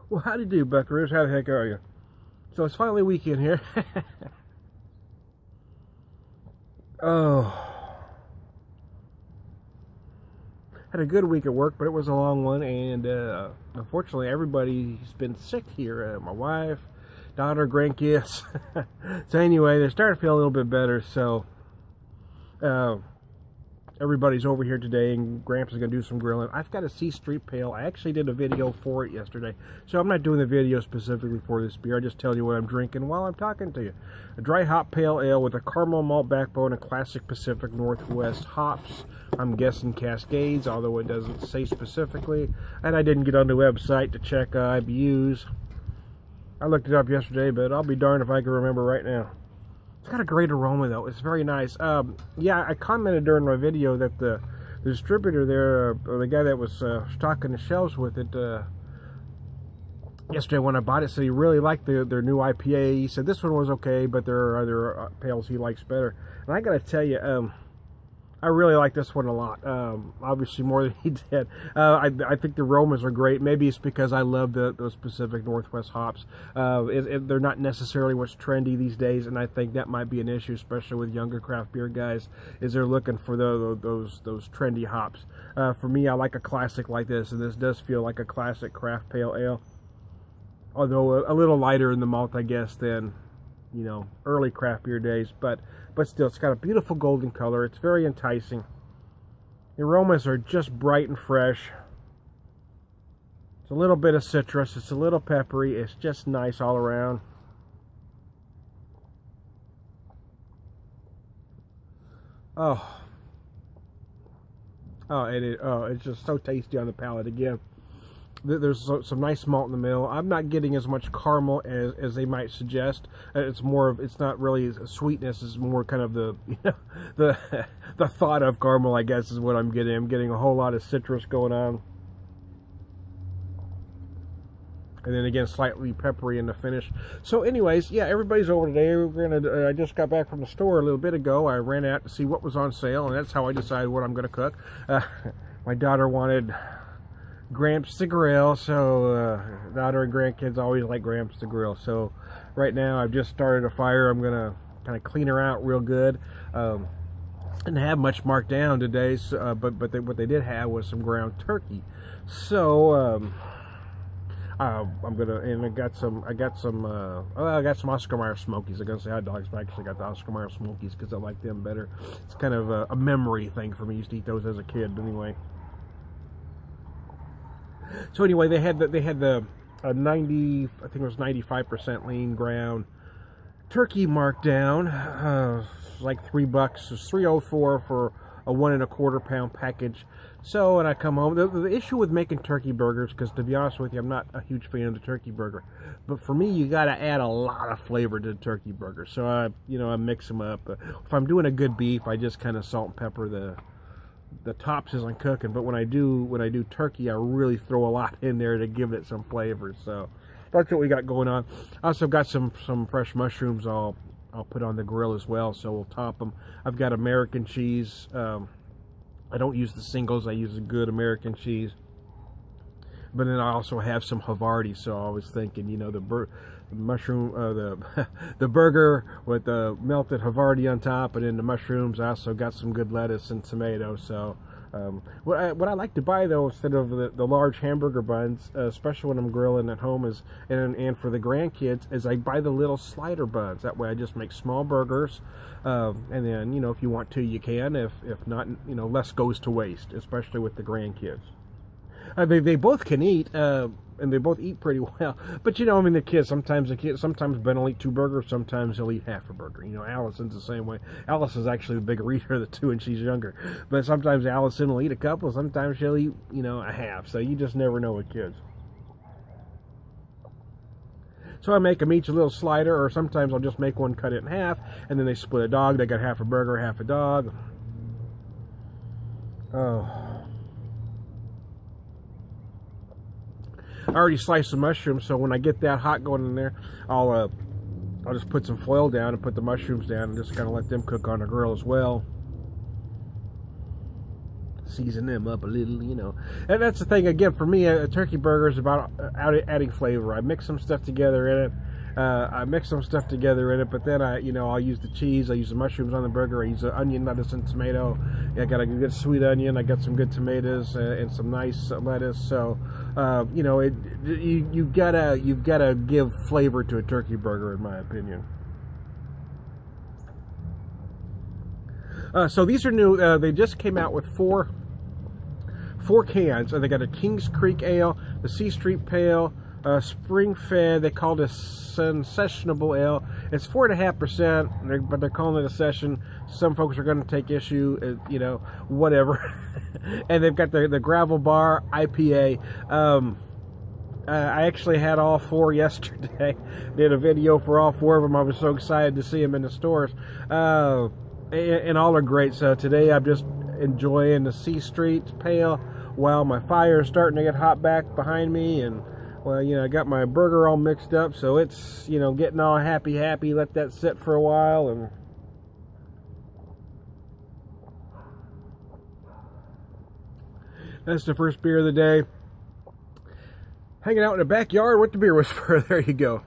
Well, how do you do, Buckaroos? How the heck are you? So it's finally weekend here. Oh, had a good week at work, but it was a long one, and unfortunately, everybody's been sick here. My wife, daughter, grandkids. So anyway, they're starting to feel a little bit better. So everybody's over here today, and Gramps is going to do some grilling. I've got a C Street Pale. I actually did a video for it yesterday, so I'm not doing the video specifically for this beer. I just tell you what I'm drinking while I'm talking to you. A dry hop pale ale with a caramel malt backbone and classic Pacific Northwest hops. I'm guessing Cascades, although it doesn't say specifically. And I didn't get on the website to check IBUs. I looked it up yesterday, but I'll be darned if I can remember right now. It's got a great aroma, though. It's very nice. Yeah, I commented during my video that the distributor there, or the guy that was stocking the shelves with it, yesterday when I bought it, said he really liked their new IPA. He said this one was okay, but there are other pales he likes better. And I got to tell you, I really like this one a lot. Obviously more than he did. I think the aromas are great. Maybe it's because I love those Pacific Northwest hops. They're not necessarily what's trendy these days, and I think that might be an issue, especially with younger craft beer guys, is they're looking for those trendy hops. For me, I like a classic like this, and this does feel like a classic craft pale ale. Although a little lighter in the malt, I guess, than, you know, early craft beer days, but still, it's got a beautiful golden color. It's very enticing. The aromas are just bright and fresh. It's a little bit of citrus. It's a little peppery. It's just nice all around. Oh, it's just so tasty on the palate again. There's some nice malt in the middle. I'm not getting as much caramel as they might suggest. It's more of, it's not really a sweetness. It's more kind of the, you know, the thought of caramel, I guess, is what I'm getting. I'm getting a whole lot of citrus going on. And then again, slightly peppery in the finish. So anyways, yeah, everybody's over today. I just got back from the store a little bit ago. I ran out to see what was on sale, and that's how I decided what I'm going to cook. My daughter wanted Gramps to grill, so daughter and grandkids always like Gramps to grill. So right now I've just started a fire. I'm gonna kind of clean her out real good. Didn't have much marked down today, so, but what they did have was some ground turkey. So I'm gonna, and I got some Oscar Mayer Smokies. I'm gonna say hot dogs, but I actually got the Oscar Mayer Smokies because I like them better. It's kind of a memory thing for me. I used to eat those as a kid, anyway. So anyway, they had the 90, I think it was 95% lean ground turkey marked down, like $3. It's $3.04 for a 1 1/4 pound package. So, and I come home. The issue with making turkey burgers, because to be honest with you, I'm not a huge fan of the turkey burger, but for me, you got to add a lot of flavor to the turkey burger. So I mix them up. If I'm doing a good beef, I just kind of salt and pepper the tops as I'm cooking, but when I do turkey, I really throw a lot in there to give it some flavor. So that's what we got going on. I also got some fresh mushrooms I'll put on the grill as well, so we'll top them. I've got American cheese. I don't use the singles, I use a good American cheese. But then I also have some Havarti, so I was thinking, you know, the mushroom, the burger with the melted Havarti on top, and then the mushrooms. I also got some good lettuce and tomato. So what I like to buy, though, instead of the large hamburger buns, especially when I'm grilling at home, is and for the grandkids, is I buy the little slider buns. That way I just make small burgers, and then, you know, if you want to, you can. If not, you know, less goes to waste, especially with the grandkids. They both can eat, and they both eat pretty well. But, you know, I mean, sometimes Ben will eat 2 burgers, sometimes he'll eat half a burger. You know, Allison's the same way. Allison's actually the bigger eater of the two, and she's younger. But sometimes Allison will eat a couple, sometimes she'll eat, you know, a half. So you just never know with kids. So I make them each a little slider, or sometimes I'll just make one, cut it in half, and then they split a dog. They got half a burger, half a dog. Oh. I already sliced the mushrooms, so when I get that hot going in there, I'll just put some foil down and put the mushrooms down and just kind of let them cook on the grill as well. season them up a little, you know. And that's the thing, again, for me, a turkey burger is about adding flavor. I mix some stuff together in it. But then I'll use the cheese, I use the mushrooms on the burger, I use the onion, lettuce, and tomato. I got a good sweet onion, I got some good tomatoes and some nice lettuce. So, you've gotta give flavor to a turkey burger, in my opinion. So these are new. They just came out with four cans. They got a Kings Creek Ale, the C Street Pale, spring fed. They called it sessionable ale. It's 4.5%, but they're calling it a session. Some folks are going to take issue, whatever. And they've got the Gravel Bar IPA. I actually had all four yesterday. Did a video for all four of them. I was so excited to see them in the stores. And all are great. So today I'm just enjoying the C Street Pale while my fire is starting to get hot back behind me. And well, I got my burger all mixed up, so it's, getting all happy. Let that sit for a while. And that's the first beer of the day. Hanging out in the backyard with the beer whisperer. There you go.